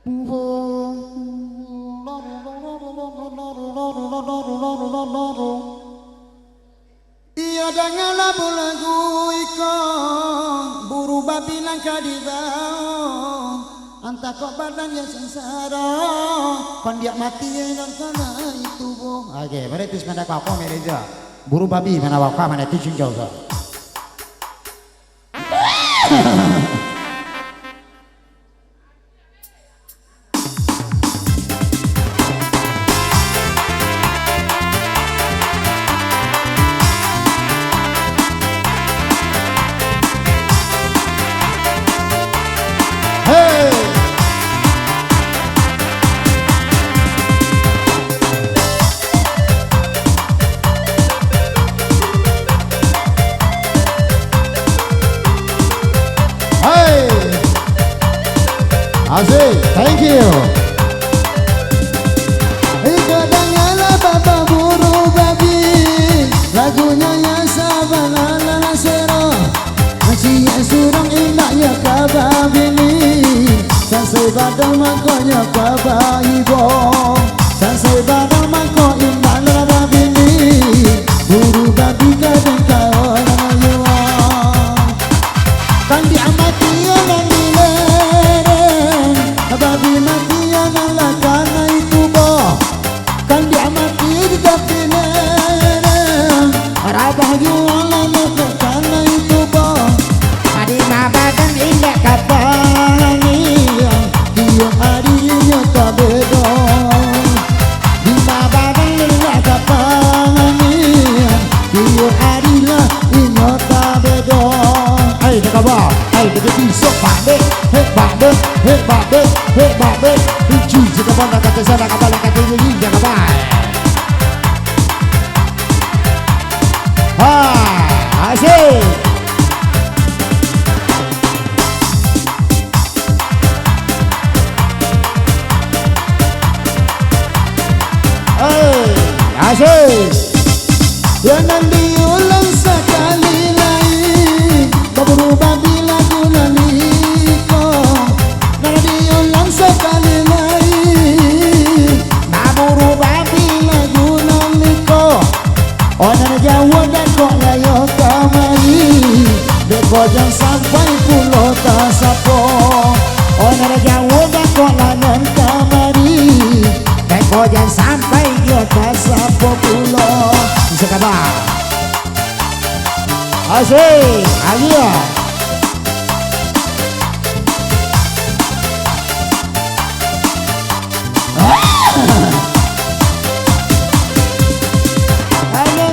Iya dengan lagu-lagu ikon buru babi langka di bawah antah kok badan yang sengsara kon dia mati dan kana itu boh. Oke, berarti mana kau mereja buru babi mana waktu mana tujuh jauh. Asik, thank you. Ikatannya Bapak Buru Babi, lagunya ya sabanana sero, masih surang indahnya kabar ini, sansai badal makonya kabar ibo, sansai badal mako indah babi ini, Buru Babi kadang kau nayuan, kan diamati yang babi mati yang Allah karena itu boh kan dia mati di kapine rabah jualan karena itu boh Adi mabadan indek kapani dia harinya tak beda di mabadan indek kapani dia harinya inya tak beda. Hai nak kabar, hai kita besok balik, balik, balik, lucu sekarang nak kata saya nak kabar, nak kata ini nak kabar. Asik. Asik. Jangan diulang sekali lagi, Buru Babi lagu naliko. Jangan diulang sekali lagi, Buru Babi lagu naliko. Orang Jawa dan kok layo kamari, beko jangan sampai pulau tasapo. Orang Jawa dan kok layan kamari, beko jangan sampai dia tasapo pulau. Bisa kabar. Asik, Alia.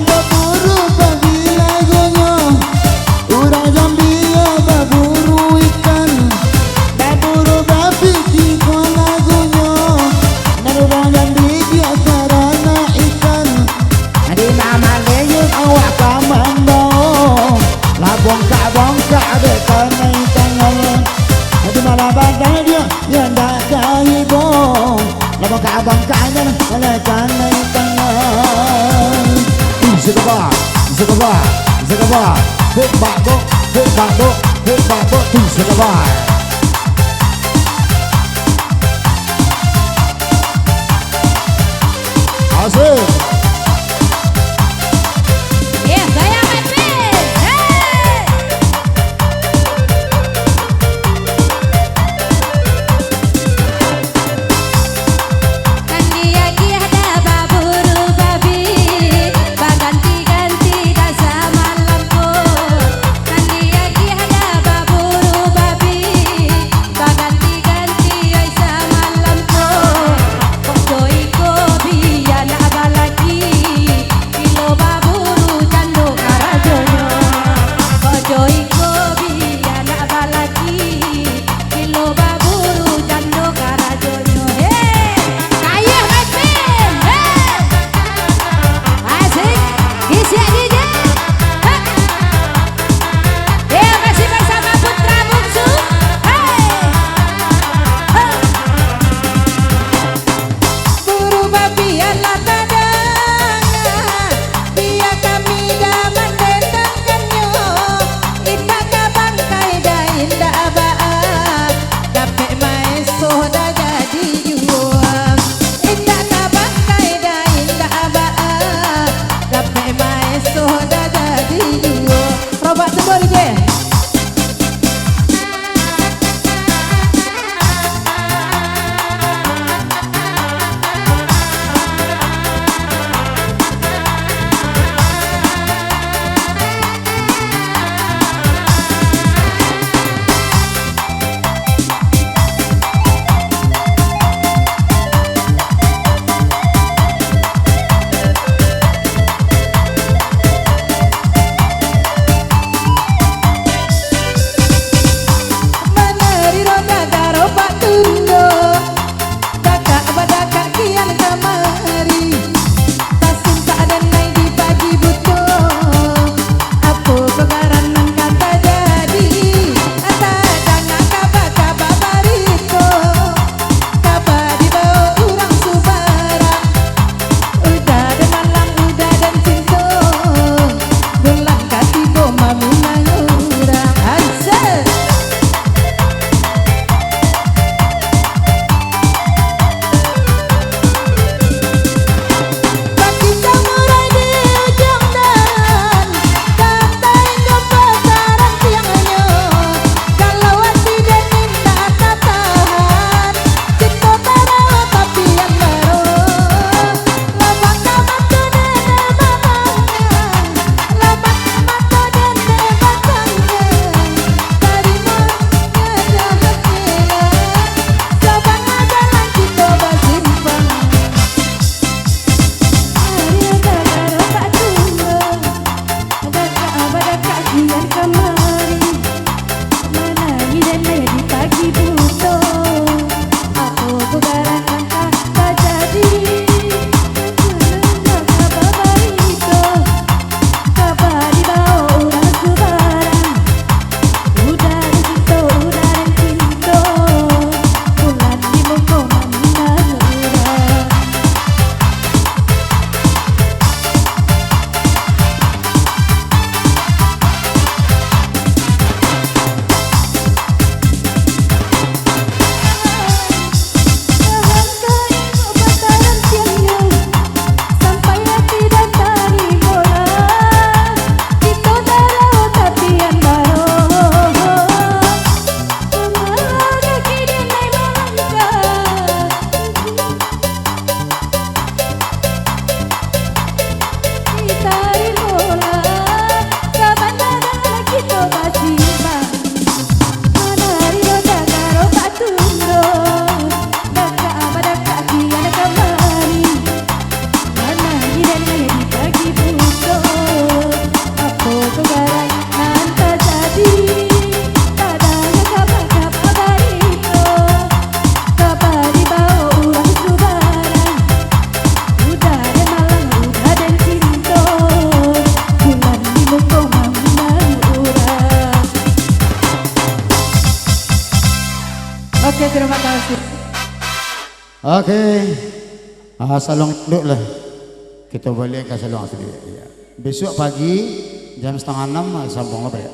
Buru Babi lagunya, urang Zambia baburu ikan, baburu babi kiko lagunya, narurang Zambi dia karena ikan. Adi nama leyut Awak kamando, bongka deh karena ikan. Di malah badan dia yang dah ibo, bongka-bongkanya karena ikan. Bisa kabar, bisa kabar, bisa kabar. Hit babo, bisa kabar. Asik. Ya, saya Mepi. Kan dia ada Buru Babi, ganti-ganti dasar malamku. Kan dia ada Buru Babi, Oke. Salong duduk lah. Kita balik ke salong asli. Ya. Besok pagi jam 5:30 sambung apa ya?